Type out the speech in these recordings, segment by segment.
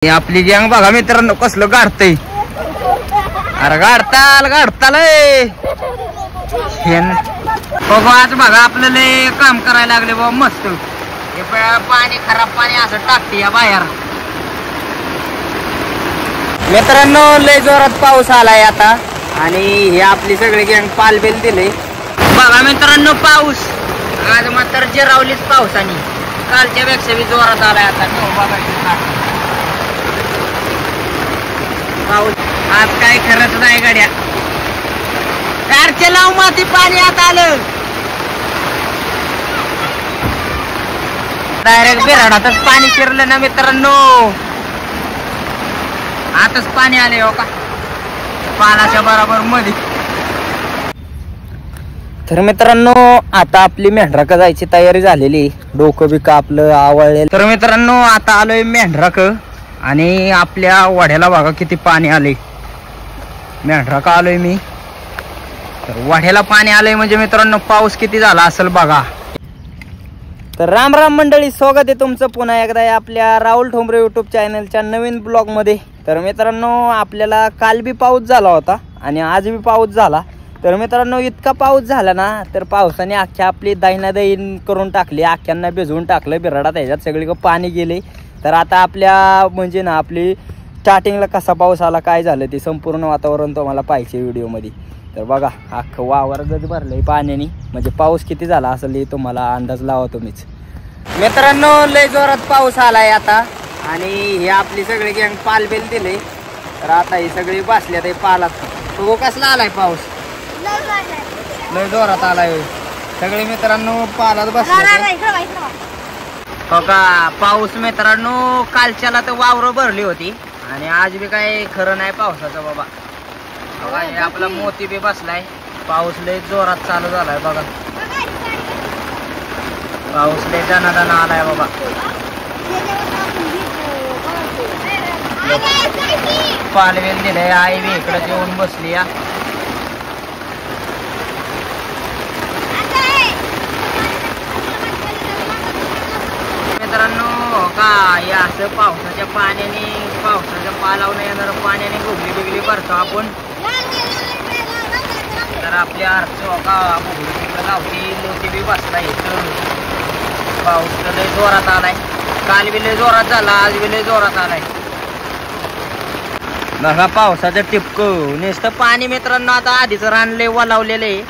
आपली गँग बघा मित्रांनो कसलं गाडतय. अरे गाडताल बघा आज बघा आपल्याला काम करायला लागले बाबा मस्त. पाणी खराब पाणी असं टाकते या बाहेर. मित्रांनो लय जोरात पाऊस आलाय आता आणि हे आपली सगळी गँग पालबेल दिले बघा मित्रांनो. पाऊस आज मात्र जिरावलीच पावसाने. कालच्या पेक्षा बी जोरात आलाय आता. पाऊस आज काय खरंच नाही गाड्या. कारचे लाव माती पाणी आता आलं. डायरेक्ट बिराडातच पाणी शिरलं ना मित्रांनो. आताच पाणी आले हो का पाण्याच्या बरोबर मध्ये. तर मित्रांनो आता आपली मेंढराक जायची तयारी झालेली. डोकं बिका आपलं आवळलेलं. तर मित्रांनो आता आलोय मेंढराक आणि आपल्या वाड्याला बघा किती पाणी आले. मेंढराक आलोय मी. तर वाड्याला पाणी आलंय म्हणजे मित्रांनो पाऊस किती झाला असेल बघा. तर राम राम मंडळी, स्वागत आहे तुमचं पुन्हा एकदा आपल्या राहुल ठोंबरे युट्यूब चॅनलच्या नवीन ब्लॉग मध्ये. तर मित्रांनो आपल्याला काल बी पाऊस झाला होता आणि आज बी पाऊस झाला. तर मित्रांनो इतका पाऊस झाला ना तर पावसाने अख्ख्या आपली दैनादैन करून टाकली. अख्ख्यांना भिजवून टाकलं बिराडात. ह्याच्यात सगळीकडे पाणी गेले. तर आता आपल्या म्हणजे ना आपली स्टार्टिंगला कसा पाऊस आला काय झालं ते संपूर्ण वातावरण तुम्हाला पाहिजे व्हिडिओमध्ये. तर बघा अख्खं वावरच भरलंय पाण्याने. म्हणजे पाऊस किती झाला असेल हे तुम्हाला अंदाज लावा तुम्हीच. मित्रांनो लय जोरात पाऊस आलाय आता आणि हे आपली सगळी गँग पालबेल दिले. तर आता ही सगळी बसल्यात आहे पालात. तो कसला आलाय पाऊस. लय जोरात आलाय सगळे मित्रांनो पालात बसले बघा. पाऊस मित्रांनो कालच्याला तर वावर भरली होती आणि आज बी काय खरं नाही पावसाचं बाबा. बघा हे आपला मोती बी बसलाय. पाऊस लय जोरात चालू झालाय बघा. पाऊस लय दणादणा आलाय बाबा. पालवेल दिले. आई बी इकडे येऊन बसली या. मित्रांनो का या असं पावसाच्या पाण्याने पावसाच्या पालावून येणारं पाण्याने भुगली बिगली भरतो आपण. तर आपल्या अर्थ का भुगली गावठी मोठी बी बसला इथं. पाऊस तर लय जोरात आलाय. काल बी लय जोरात झाला आज बी लय जोरात आलाय बघा. पावसाचं टिपकं नुसतं पाणी मित्रांनो. आता आधीच रान लय वलावलेलं आहे.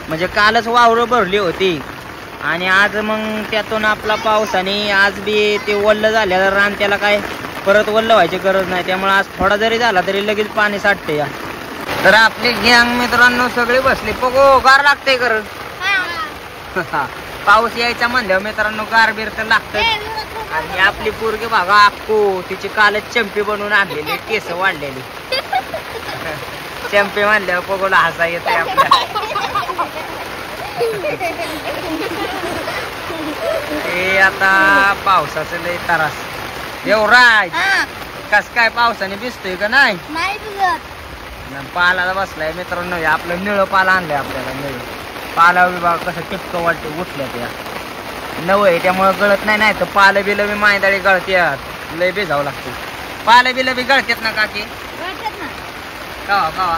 म्हणजे कालच वावर भरली होती आणि आज मग त्यातून आपला पाऊस आणि आज बी ते वल्ल झालेलं रान. त्याला काय परत वल्ल व्हायची गरज नाही. त्यामुळे आज थोडा जरी झाला तरी लगेच पाणी साठते या. तर आपली गँग मित्रांनो सगळी बसली. बघो गार लागते कर. पाऊस यायचा म्हणल्यावर मित्रांनो गार बीर तर लागतं. आणि आपली पोरगी बघा अक्कू तिची कालच चंपी बनवून आणलेली. केस वाढलेली चंपी म्हणल्यावर बघूला हसा येते आपल्या. हे आता पावसाचं लय त्रास. एवढा कस काय पावसाने भिजतोय का नाही. पालाला बसलाय मित्रांनो. आपलं निळं पाला आणलंय आपल्याला. निळं पाला विभाग कसं टिपकं वाटतं उठल्या त्या नव आहे त्यामुळं गळत नाही. नाही तर पालं बिलं बी मायदाळी गळत्यात. लय भिजावं लागतं. पालं बिलं बी गळत्यात ना काकी. कवा कवा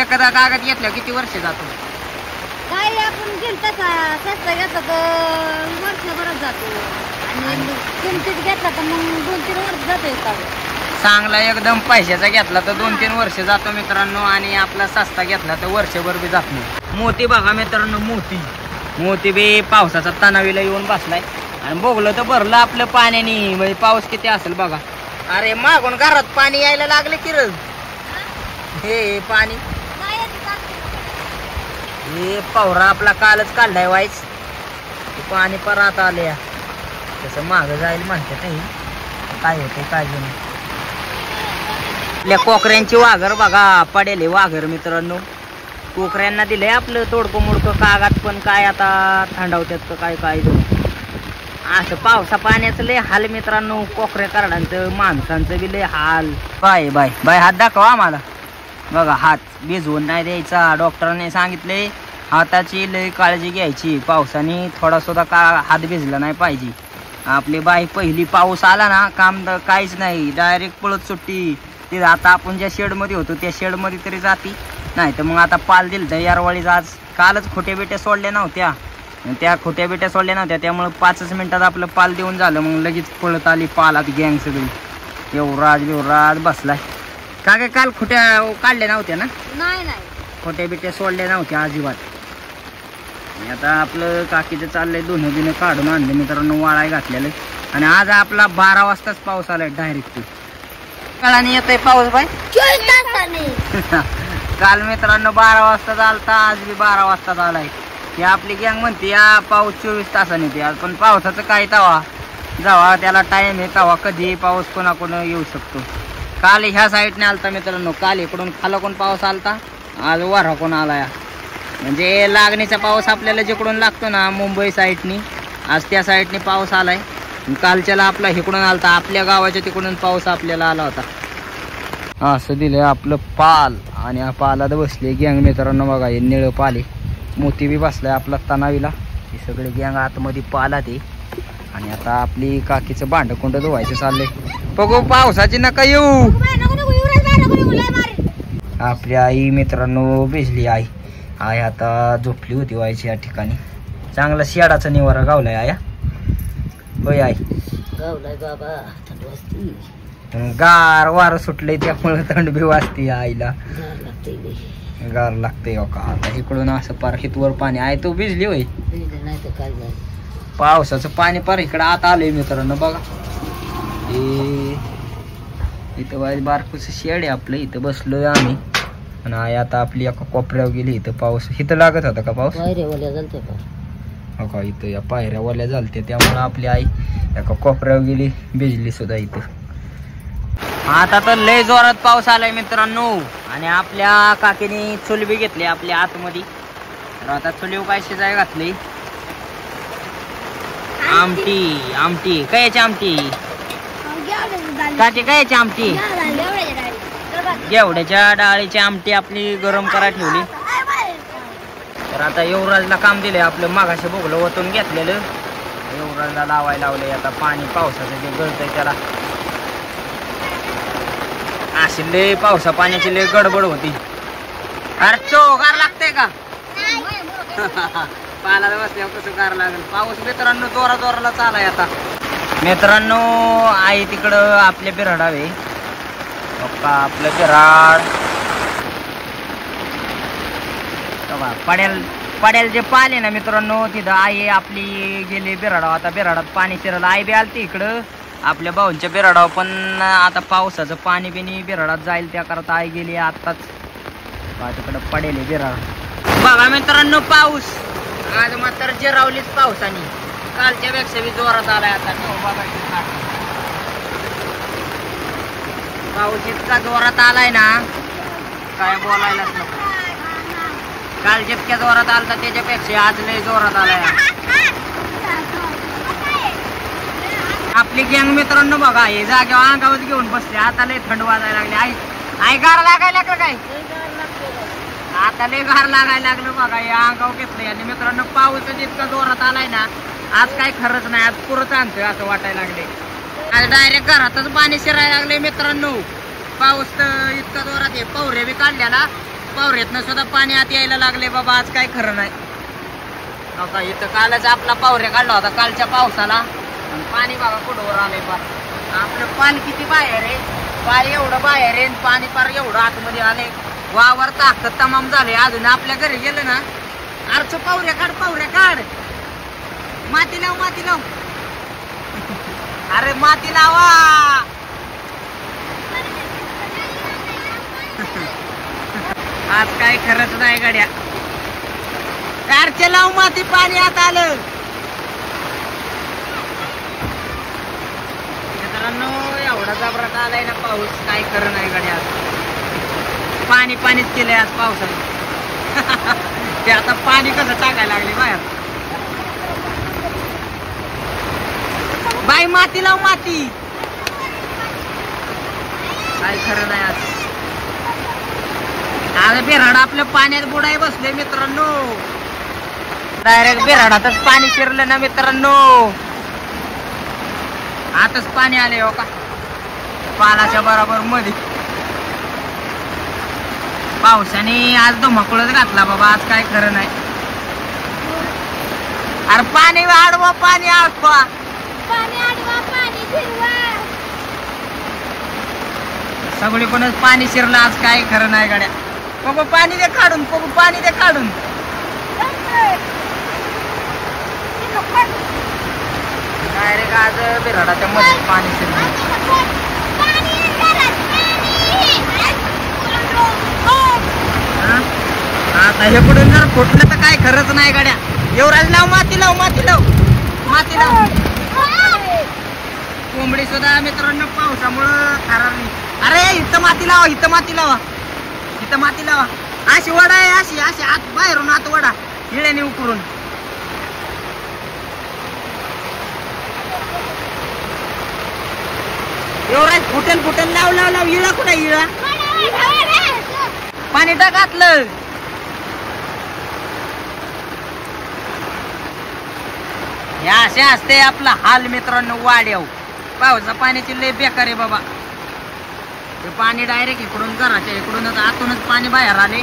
एखादा कागद घेतल्या किती वर्ष जातो. काय आपण घेतला सस्ता घेतला तर वर्षभरात जातो आणि किमतीत घेतला तर मग 2-3 वर्ष जातो. चांगला एकदम पैशाचा घेतला तर 2-3 वर्ष जातो मित्रांनो. आणि आपला सस्ता घेतला तर वर्षभर बी जात नाही. मोती बघा मित्रांनो. मोती बी पावसाचा तणावीला येऊन बसलाय आणि बघलं तर भरलं आपलं पाण्याने. म्हणजे पाऊस किती असेल बघा. अरे मागून घरात पाणी यायला लागले की र. हे पाणी हे पावरा आपला कालच काढलाय वाईच. पाणी परत आले तसं माग जाईल म्हणतात. काय होते काय नाही. आपल्या कोकऱ्यांची वाघर बघा पडेल. वाघर मित्रांनो कोकऱ्यांना दिलंय आपलं तोडकं मोडकं कागद. पण काय आता थंडावत्यात काय काय असं पावसा पाण्याचं लय हाल मित्रांनो. कोकऱ्या करडांचं माणसांचं बी लय हाल. बाय बाय बाय हात दाखवा आम्हाला. बघा हात भिजवून नाही द्यायचा. डॉक्टरांनी सांगितले हाताची लय काळजी घ्यायची. पावसाने थोडा सुद्धा हात भिजला नाही पाहिजे. आपली बाई पहिली पाऊस आला ना काम काहीच नाही, डायरेक्ट पळत सुट्टी. ते आता आपण ज्या शेड मध्ये होतो त्या शेड मध्ये तरी जाती, नाही तर मग आता पाल दिलं तर यारवाळीच. आज कालच खोट्या बिट्या सोडल्या नव्हत्या, त्या खोट्या बिट्या सोडल्या नव्हत्या त्यामुळे 5 मिनिटात आपलं पाल देऊन झालं. मग लगेच पळत आली पालात गँग सगळी. युवराज बसलाय. का काय काल खोट्या काढल्या नव्हत्या ना? नाही नाही खोट्या बिट्या सोडल्या नव्हत्या अजिबात. आणि आता आपलं काकीचं चाललंय धुणं बिणं काढून आणलं मित्रांनो, वाळाय घातलेलं. आणि आज आपला 12 वाजताच पाऊस आलाय डायरेक्ट. कळाने येतोय पाऊस बाय. काल मित्रांनो 12 वाजता चालता, आज बी 12 वाजता आलाय. ही आपली गँग म्हणते या पाऊस 24 तासाने येते, पण पावसाचं काय तवा जावा त्याला टाइम आहे, तवा कधी पाऊस कोणाकोण येऊ शकतो. काल ह्या साईडने आलता मित्रांनो, काल इकडून खालाकडून पाऊस आलता, आज वाराकडून आलाय. म्हणजे लागणीचा पाऊस आपल्याला जिकडून लागतो ना मुंबई साईडनी, आज त्या साईडने पाऊस आलाय. कालच्याला आपला इकडून आलता, आपल्या गावाच्या तिकडून पाऊस आपल्याला आला होता. असं दिलंय आपलं पाल. आणि हा पालात बसले गँग मित्रांनो, बघा हे निळं पाले. मोती बी बसलाय आपला तणावीला. हे सगळे गँग आतमध्ये पालात आहे. आणि आता आपली काकीचं भांडकुंड धुवायचं चाललंय. बघू पावसाची नका येऊ. आपली आई मित्रांनो भिजली. आई आता झोपली होती व्हायची या ठिकाणी. चांगला शेडाचा निवारा गावलाय आया. होय आई गावलाय बाबा, थंड वाजती. गार वारं सुटलंय त्यामुळे थंड बी वाजते आईला. गार लागते हो का. आता इकडून असं पार हितवर पाणी आहे. तो भिजली होय. नाही तर काय झालं, पावसाचं पाणी पार इकडं आत आलंय मित्रांनो. बघा इथं बारकूच शेड आहे आपलं, इथं बसलोय आम्ही. आणि आई आता आपली एका कोपऱ्यावर गेली. इथं पाऊस इथं लागत होता का पाऊस? पायऱ्यावाल्या झालते हो का, इथं या पायऱ्या वाल्या झालते त्यामुळे आपली आई एका कोपऱ्यावर गेली, भिजली सुद्धा इथं. आता तर लय जोरात पाऊस आलाय मित्रांनो. आणि आपल्या काकीने चुल बी घेतली आपल्या आतमध्ये. तर आता चुलीव काय शिजाय घातली. आमटी कायची आमटी? काकी कायची आमटी? घेवड्याच्या डाळीची आमटी आपली गरम करा ठेवली. तर आता युवराजला काम दिलंय आपलं, मागाशी बोगलं ओतून घेतलेलं युवराजला लावायला लावलंय. आता पाणी पावसाचं जे गळतंय त्याला. अशी लय पावसा पाण्याची लय गडबड होती. अरे गार लागतंय का? पाला बसल्यावर कसं गार लागेल. पाऊस मित्रांनो जोराला चालाय आता. मित्रांनो आई तिकडं आपल्या बिराडावे पप्पा आपलं बिराड पडेल जे पाले ना मित्रांनो, तिथं आई आपली गेली बिराडाव. आता बिराडात पाणी शिरलं. आई बी आलती इकडं आपल्या भाऊंच्या बिराडाव, पण आता पावसाचं पाणी बिनी बिराडात जाईल त्या करता आई गेली आताच. तिकडं पडेल बिराड. बघा मित्रांनो पाऊस आज मात्र जिरावलीच पावसाने. कालच्या पेक्षा बी जोरात आलाय आता. पाऊस इतका जोरात आलाय ना काय बोलायलाच नको. काल जितक्या जोरात आलता त्याच्यापेक्षा आज लय जोरात आलाय. आपली गँग मित्रांनो बघा हे जागेवर अंगावर घेऊन बसले. आता लय थंड वाजायला लागले. आई गार लागायला लागलं काय? आता लय गार लागायला लागलं बघा. हे अंगावर घेतलंय. आणि मित्रांनो पाऊस इतका जोरात आलाय ना आज काय खरंच नाही. आज पुरंच आणतोय असं वाटायला लागले. आज डायरेक्ट घरातच पाणी शिरायला लागले मित्रांनो. पाऊस तर इतका जोरात आहे. पवरे बी काढल्याला, पवऱ्यातनं सुद्धा पाणी आत यायला लागले बाबा. आज काय खरं नाही. आता इथं कालच आपला पावऱ्या काढला होता कालच्या पावसाला. पाणी बघा कुठवर आलंय पार. आपलं पाणी किती बाहेर आहे, पार एवढं बाहेर आहे. पाणी पार एवढं आतमध्ये आले. वावर ताकद तमाम झाले. अजून आपल्या घरी गेलं ना अर्च पावऱ्या काढ. माती लाव अरे माती लावा. आज काय खरंच नाही गड्या. कारचे लाव माती, पाणी आत आलं. मित्रांनो एवढा जबराट आलाय ना पाऊस काय खरं नाही गड्या. पाणीच केलंय आज पावसाने. ते आता पाणी कसं टाकायला लागले बाहेर. बाई माती लाव माती. काय खरं नाही आज. आज बिराड आपल्या पाण्यात बुडाय बसले मित्रांनो. डायरेक्ट बिराडातच पाणी शिरलं ना मित्रांनो. आताच पाणी आले हो का पालाच्या बरोबर मध्ये. पावसाने आज धुमाकूळच घातला बाबा, आज काय खरं नाही. अरे पाणी आडवा, पाणी आडवा, पाणी आडवा, पाणी फिरवा. सगळीकडूनच पाणी शिरलं, आज काय खरं नाही गाड्या. बघू पाणी दे काढून, बघू पाणी दे काढून. डायरेक्ट आज बिराडाच्या मध्ये पाणी शिरलं. आता हे पुढून जर फुटलं तर काय खरंच नाही गाड्या. युवराज लाव, माती लाव, माती लाव, माती लाव. कोंबडी सुद्धा मित्रांनो पावसामुळं खराबली. अरे इथं माती लावा, इथं माती लावा, इथं माती लावा. अशी वडा आहे, अशी अशी आत बाहेरून आत वडा हिळ्याने उकरून. युवराज फुटेल फुटेल, लाव लाव लाव. इळा कुठे इळा, पाणी टाकातलं. हे असे असते आपला हाल मित्रांनो वाड्याव. पावसा पाण्याची लय बेकार आहे बाबा. ते पाणी डायरेक्ट इकडून घराच्या इकडूनच आतूनच पाणी बाहेर आले.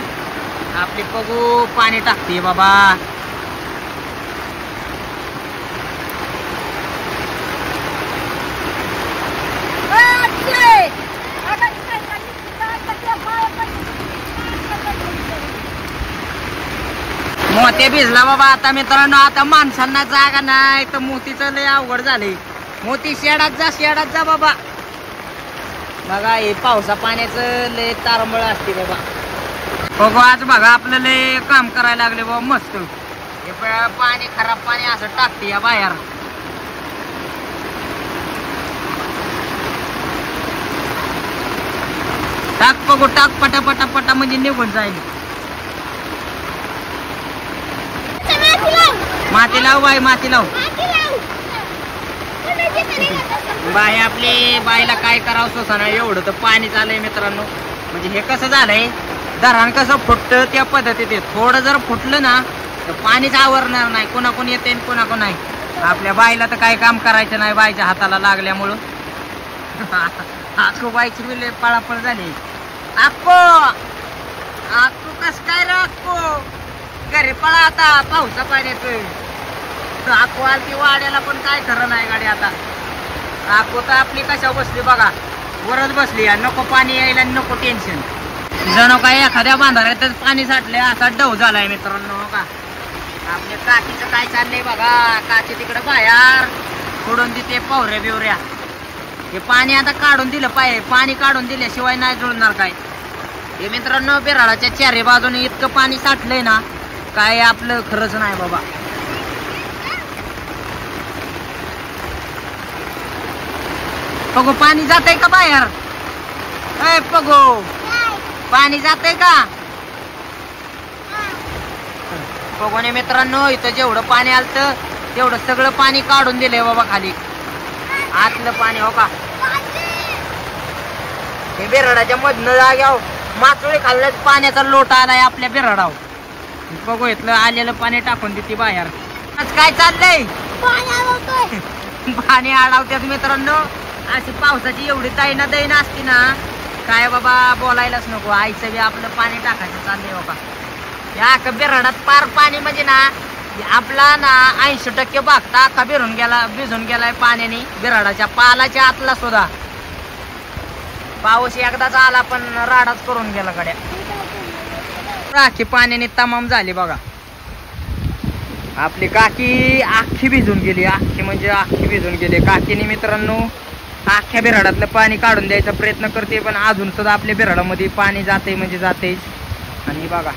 आपली पगू पाणी टाकते बाबा. मोती भिजला बाबा आता मित्रांनो. आता माणसांना जागा नाही तर मोतीचं लय अवघड झालंय. मोती शेडात जा, शेडात जा बाबा. बघा हे पावसा पाण्याचं लय तारंबळ असते बाबा. बघू आज बघा आपलं लय काम करायला लागले बाबा मस्त. हे पाणी खराब पाणी असं टाकते या बाहेर. टाक बघू, टाक पटा पटा पटा म्हणजे निघून जाईल. माती लाव बाई, माती लाव. बाई आपली बाईला काय करावं सोसाना, एवढं तर पाणी झालंय मित्रांनो. म्हणजे हे कसं झालंय, धरण कसं फुटतं त्या पद्धतीत थोडं जर फुटलं ना तर पाणीच आवरणार नाही. कोणाकोण येते कोणाकोण नाही. आपल्या बाईला तर काही काम करायचं नाही बाईच्या हाताला लागल्यामुळं. आखो बाईची बिले पळापळ झाली. आखो आखो कस काय रे आखो, घरी पळा आता पावसा पाण्याचं. आखो आलती वाड्याला पण काय खरं नाही गाडी. आता आखो तर आपली कशावर बसली बघा, वरच बसली. नको पाणी यायला, नको टेन्शन. जणू काय एखाद्या बांधाऱ्यातच पाणी साठले असा डव झालाय मित्रांनो. का आपल्या काकीचं काय चाललंय बघा. काकी तिकडे बाहेर सोडून देते पवऱ्या बिवऱ्या. हे पाणी आता काढून दिलं पाहिजे. पाणी काढून दिल्याशिवाय नाही जुळणार काय. हे मित्रांनो बिराडाच्या चारी बाजूने इतकं पाणी साठलंय ना, काय आपलं खरंच नाही बाबा. पगो पाणी जातंय का बाहेर? अय पगो पाणी जातंय का? पगोने मित्रांनो इथं जेवढं पाणी आलतं तेवढं सगळं पाणी काढून दिलंय बाबा खाली. आतलं पाणी हो का. हे बिराडाच्या मधनं जाग्याव माचोळी खाल्ल्याच पाण्याचा लोटा आलाय आपल्या बिराडाव. बघू इथलं आलेलं पाणी टाकून देते बाहेर. आज काय चाललंय, पाणी अडवतात मित्रांनो. अशी पावसाची एवढी दैना दैना असती ना काय बाबा बोलायलाच नको. आईचं बी आपलं पाणी टाकायचं चाललंय बाबा. या बिराडात पार पाणी म्हणजे ना आपला ना 80% भागता अख्खा भिजून गेलाय पाण्याने. बिराडाच्या पालाच्या आतला सुद्धा पाऊस एकदाच आला पण राडाच करून गेला गड्या. राखी पाण्याने तमाम झाली बघा. आपली काकी आखी भिजून गेली, आखी म्हणजे आखी भिजून गेली. काकीने मित्रांनो अख्ख्या बिराडातलं पाणी काढून द्यायचा प्रयत्न करते पण अजून सुद्धा आपल्या बिराडामध्ये पाणी जाते म्हणजे जातेच. आणि बघा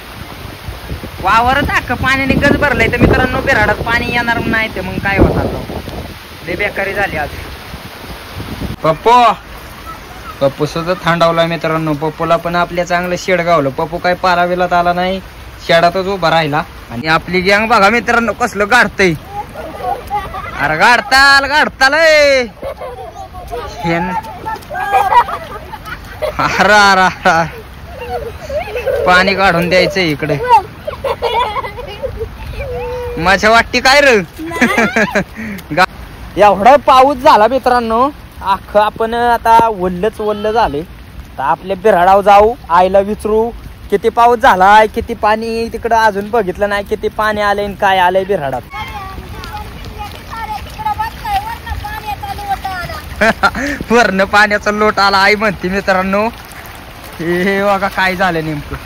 वावरच अख्खं पाण्याने गज भरलंय तर मित्रांनो बिराडात पाणी येणार नाही तर मग काय होत. लय बेकारी झाली आज. पप्पू सुद्धा थंडावला मित्रांनो. पप्पूला पण आपल्या चांगलं शेड गावलं. पप्पू काय पाराविलात आला नाही, शेडातच उभा राहिला. आणि आपली गँग बघा मित्रांनो कसलं गाडतय. अरे गाडताल अरे पाणी काढून द्यायचं इकडे. माझ्या वाटती काय र एवढा पाऊस झाला मित्रांनो, अख्खं आपण आता वल्ल झाले. तर आपल्या बिऱ्हाडावर जाऊ, आईला विचारू किती पाऊस झालाय, किती पाणी तिकडं अजून बघितलं नाही, किती पाणी आलंय आणि काय आलंय बिऱ्हाडात. वरनं पाण्याचा लोट आला आई म्हणते मित्रांनो. हे बघा काय झालं नेमकं.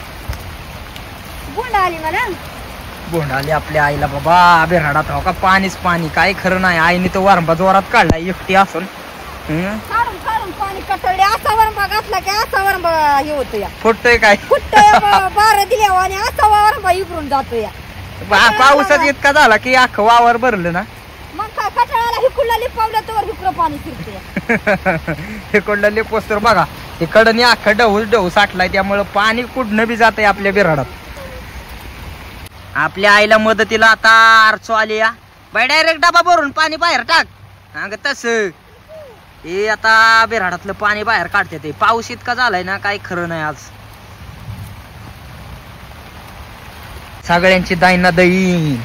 बोंड आली आपल्या आईला बाबा बिऱ्हाडात. हो का पाणीच पाणी, काय खरं नाही. आईने तो वरंबा जोरात काढलाय एकटी असून. फुटतोय काय पाऊसच इतका झाला की अख्खं वावर भरलं ना. इकडलं लिपोस्तर बघा, इकडं अख्खं डहू साठलाय. त्यामुळं पाणी कुठनं बी जातंय आपल्या बिऱ्हाडात. आपल्या आईला मदतीला आता आरचो आली या. बाय डायरेक्ट डबा भरून पाणी बाहेर टाक. अगं तस हे आता बिऱ्हाडातलं पाणी बाहेर काढते. ते पाऊस इतका झालाय ना काय खरं नाही. आज सगळ्यांची दाईना दई.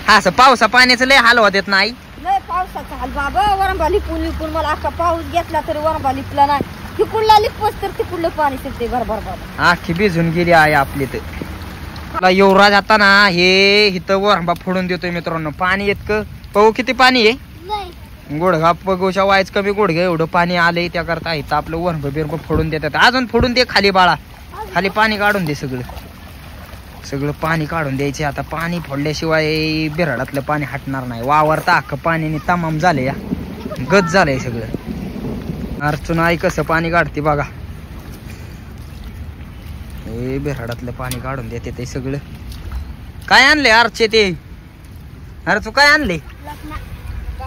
असं पावसा पाण्याचं लय हाल होत नाही. लय पावसाचा हाल बाबा. वरंबा लिपून मला अख्खा पाऊस घेतला तरी वरंबा लिपला नाही. तिकडला लिपस तर तिकडलं पाणी शिरते घरभर बाबा. आखी भिजून गेली आहे आपली. तर युवराज आता ना हे इथं वरंबा फोडून देतोय मित्रांनो. पाणी इतकं पाहू किती पाणी आहे. गुडघा पगोशा वायच कमी गुडघा एवढं पाणी आलंय. त्याकरता इथं आपलं वरंब बिरंब फोडून देतात. अजून फोडून दे खाली बाळा, खाली पाणी काढून दे. सगळं पाणी काढून द्यायचे. आता पाणी फोडल्याशिवाय बिऱ्हाडातलं पाणी हटणार नाही. वावरता अख्खं पाण्याने तमाम झाले या. गच झालंय सगळं. अर्चून आई कसं पाणी काढते बघा. हे बिऱ्हाडातलं पाणी काढून देते ते सगळं. काय आणले अर्चे ते? अरे तू काय आणले?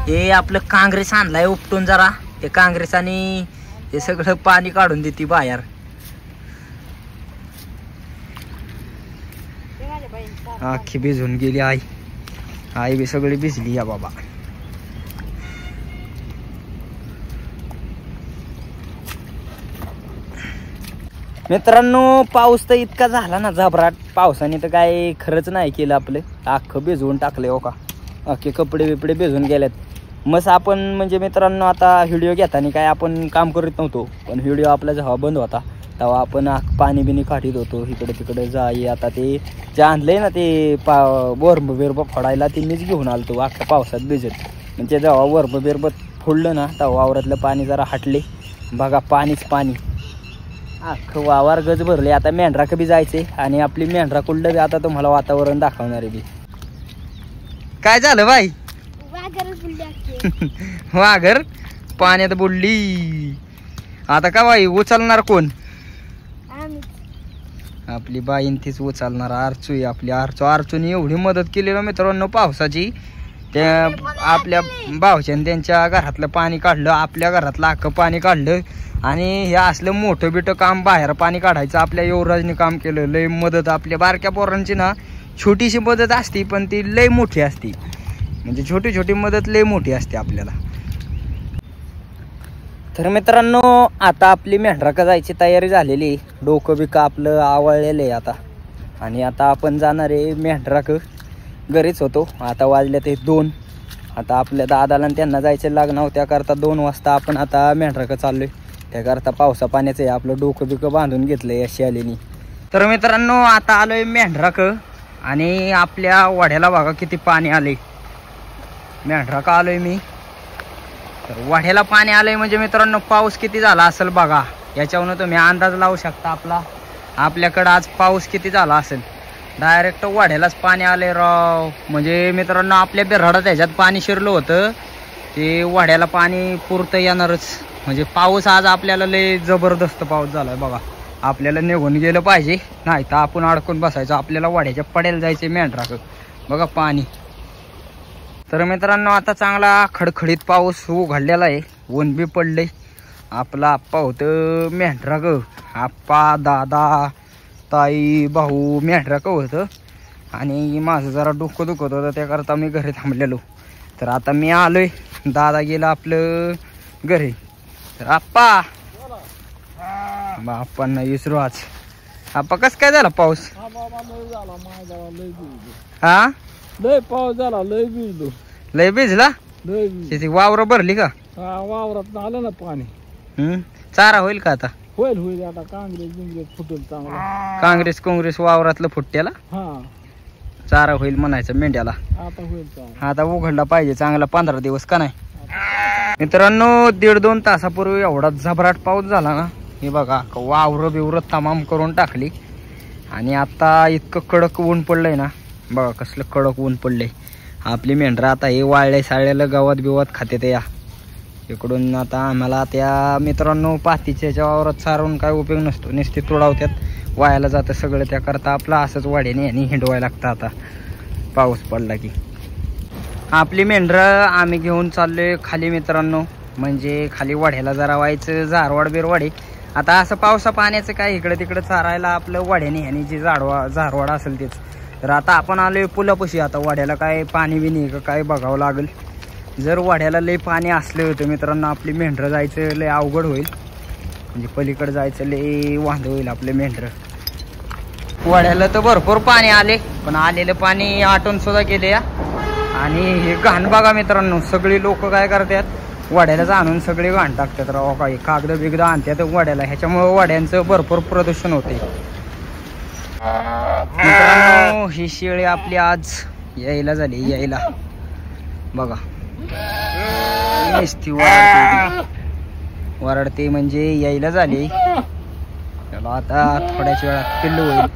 हे आपलं काँग्रेस आणलाय उपटून जरा. ते काँग्रेस आणि हे सगळं पाणी काढून देते बाहेर. आखी भिजून गेली आई. आई बी सगळी भिजली या बाबा. मित्रांनो पाऊस तर इतका झाला ना जबराट. पावसाने तर काय खरंच नाही केलं. आपलं अख्खं भिजवून टाकलंय. हो का अख्खे कपडे बिपडे भिजून गेलेत. मस्त आपण म्हणजे मित्रांनो आता व्हिडिओ घेताना काय आपण काम करत नव्हतो. पण व्हिडिओ आपला जेव्हा बंद होता तेव्हा आपण पाणी बिनी काढीत होतो इकडे तिकडे जाई. आता ते जे आणलंय ना ते वरंब बिरब फोडायला ते मीच घेऊन आलतो अख्ख्या पावसात भिजत. म्हणजे जेव्हा वरंब बिरब फोडलं ना तेव्हा वावरातलं पाणी जरा हटले. बघा पाणीच पाणी अख्खं वावर गज भरले. आता मेंढराक बी जायचे आणि आपली मेंढरा कुठलं बी आता तुम्हाला वातावरण दाखवणार आहे बी. काय झालं बाई? वाघर पाण्यात बुडली. आता का बाई उचलणार कोण? आपली बाईन तीच उचलणार. आरचू आहे आपली. आरचूने एवढी मदत केली ना मित्रांनो पावसाची. त्या आपल्या भावच्याने त्यांच्या घरातलं पाणी काढलं, आपल्या घरातलं अख्खं पाणी काढलं. आणि हे असलं मोठं बिटं काम बाहेर पाणी काढायचं आपल्या युवराजने काम केलं. लय मदत आपल्या बारक्या पोरांची ना छोटीशी मदत असती पण ती लय मोठी असती. म्हणजे छोटी छोटी मदत लय मोठी असते आपल्याला. तर मित्रांनो आता आपली मेंढराका जायची तयारी झालेली. डोकं बिकं आपलं आवळलेलं आहे आता. आणि आता आपण जाणार आहे मेंढराक. घरीच होतो. आता वाजले ते 2. आता आपल्या दादाला त्यांना जायचं लागणार. त्याकरता 2 वाजता आपण आता मेंढराक चाललोय. त्याकरता पावसा पाण्याचं आहे. आपलं डोकं बिकं बांधून घेतलंय अशी आलेनी. तर मित्रांनो आता आलोय मेंढराक. आणि आपल्या वाड्याला बघा किती पाणी आले. मेंढराक आलोय मी. तर वाड्याला पाणी आलंय म्हणजे मित्रांनो पाऊस किती झाला असेल बघा. याच्यावरून तुम्ही अंदाज लावू शकता आपल्याकडं आज पाऊस किती झाला असेल. डायरेक्ट वाड्यालाच पाणी आले राव. म्हणजे मित्रांनो आपल्या बिऱ्हाडात ह्याच्यात पाणी शिरलं होतं ते वाड्याला पाणी पुरतं येणारच. म्हणजे पाऊस आज आपल्याला लय जबरदस्त पाऊस झालाय बघा. आपल्याला निघून गेलं पाहिजे नाही तर आपण अडकून बसायचं. आपल्याला वाड्याच्या पडेल जायचे मेंढराक. बघा पाणी. तर मित्रांनो आता चांगला खडखडीत पाऊस उघडलेला आहे. ऊन बी पडलंय. आपला आप्पा होतं मेंढराक. आप्पा दादा ताई भाऊ मेंढराक होतं. आणि माझं जरा डोकं दुखत होतं त्याकरता मी घरी थांबलेलो. तर आता मी आलोय. दादा गेला आपलं घरी. तर आप्पा बाप्पांना विसरू आज. आप्पा कस काय झाला पाऊस? हा लय पाऊस झाला. लय भिजलो. लय भिजला. शेती वावर भरली का? वावरात आलं ना पाणी. चारा होईल का आता? होईल आता. काँग्रेस फुटेल चांगला. काँग्रेस वावरातलं फुट्ट्याला चारा होईल म्हणायचं मेंढ्याला. आता होईल. आता उघडला पाहिजे चांगला 15 दिवस का नाही. मित्रांनो 1.5-2 तासापूर्वी एवढा झबराट पाऊस झाला ना. हे बघा वावर बिवर तमाम करून टाकली. आणि आता इतकं कडक ऊन पडलंय ना. बघा कसलं कडक ऊन पडलंय. आपली मेंढरं आता हे वाळले साळलेलं गवत बिवत खाते ते या इकडून. आता आम्हाला त्या मित्रांनो पातीच्या वावरात सारून काय उपयोग नसतो. नुसते तोडावत्यात वायाला जातं सगळं. त्याकरता आपलं असंच वाड्याने आणि हिंडवायला लागतं आता पाऊस पडला की. आपली मेंढरं आम्ही घेऊन चाललोय खाली मित्रांनो. म्हणजे खाली वाड्याला जरा व्हायचं झारवाड बिरवाडी. आता असं पावसा पाण्याचं काय इकडे तिकडे चारायला आपलं वाड्याने ह्यानी जी झारवाड असेल तेच. तर आता आपण आलोय पुलापाशी. आता वाड्याला काय पाणी बिनी का काय बघावं लागेल. जर वाड्याला लय पाणी असलं होतं मित्रांनो आपली मेंढरं जायचं लय अवघड होईल. म्हणजे पलीकडे जायचं लय वांद होईल आपले मेंढरं. वाड्याला तर भरपूर पाणी आले पण आलेलं पाणी आटून सुद्धा गेले या. आणि हे घाण बघा मित्रांनो. सगळी लोक काय करतात वाड्यालाच आणून सगळे घाण टाकतात. राव काही कागद बिगद आणतात वाड्याला. ह्याच्यामुळे वाड्यांचं भरपूर प्रदूषण होते. मित्रांनो ही शेळी आपली आज यायला झाली. बघा नुसती वरडते म्हणजे यायला झाली. चला आता थोड्याच वेळात पिल्लू होईल.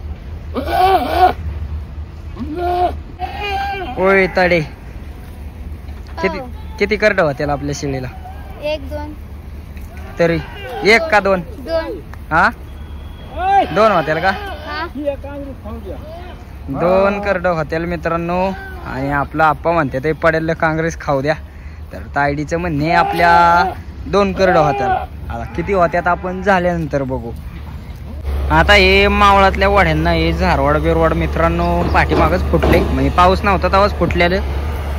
ओय तडे किती करडं त्याला आपल्या शेळीला? 1-2 तरी 1 का 2? 2 होत्याल का? 2 करडं होत्याल मित्रांनो. आणि आपला आप्पा म्हणते ते पडेल काँग्रेस खाऊ द्या. तर तायडीचं म्हणणे आपल्या 2 करडं होत्याल. आता किती होत्यात आपण झाल्यानंतर बघू. आता हे मावळातल्या वाड्यांना हे झारवाड बिरवाड मित्रांनो पाठीमागच फुटले. म्हणजे पाऊस नव्हता तेव्हाच फुटलेलं.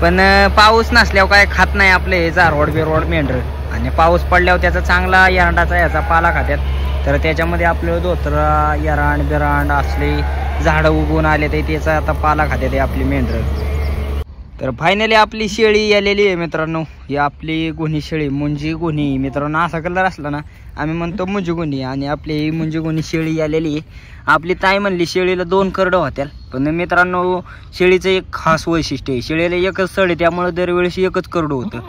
पण पाऊस नसल्यावर काय खात नाही आपले हे झारवाड बिरवाड मेंढर. आणि पाऊस पडल्यावर त्याचा चांगला एरंडाचा याचा पाला खात्यात. तर त्याच्यामध्ये आपलं धोत्रा एरांड बिरांड असले झाडं उगवून आले ते त्याचा आता पाला खाते ते आपली मेंढर. तर फायनली आपली शेळी आलेली आहे मित्रांनो. ही आपली गुन्ही शेळी मुंजी गुन्ही मित्रांनो. असा कलर असला ना आम्ही म्हणतो मुंजी गुन्ही. आणि आपली ही मुंजी गुन्ही शेळी आलेली आहे. आपली ताई म्हणली शेळीला 2 करडं होत्याल. पण मित्रांनो शेळीचं एक खास वैशिष्ट्य आहे. शेळीला एकच सळ आहे त्यामुळे दरवेळेस एकच करडं होतं.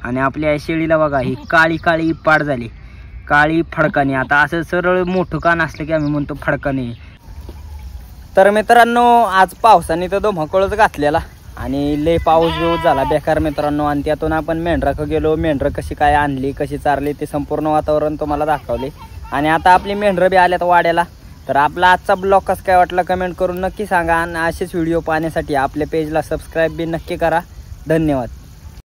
आणि आपल्या शेळीला बघा ही काळी काळी पाड झाली. काळी फडकाने. आता असं सरळ मोठं कान असलं की आम्ही म्हणतो फडकाने. तर मित्रांनो आज पावसाने तर धुमाकूळच घातलेला. आणि लय पाऊस बिऊस झाला बेकार मित्रांनो. आणि त्यातून आपण मेंढराकडे गेलो. मेंढरं कशी काय आणली कशी चारली ते संपूर्ण वातावरण तुम्हाला दाखवले. आणि आता आपली मेंढरं बी आल्यात वाड्याला. तर आपला आजचा ब्लॉग कसं काय वाटला कमेंट करून नक्की सांगा. आणि असेच व्हिडिओ पाहण्यासाठी आपल्या पेजला सबस्क्राईब बी नक्की करा. धन्यवाद.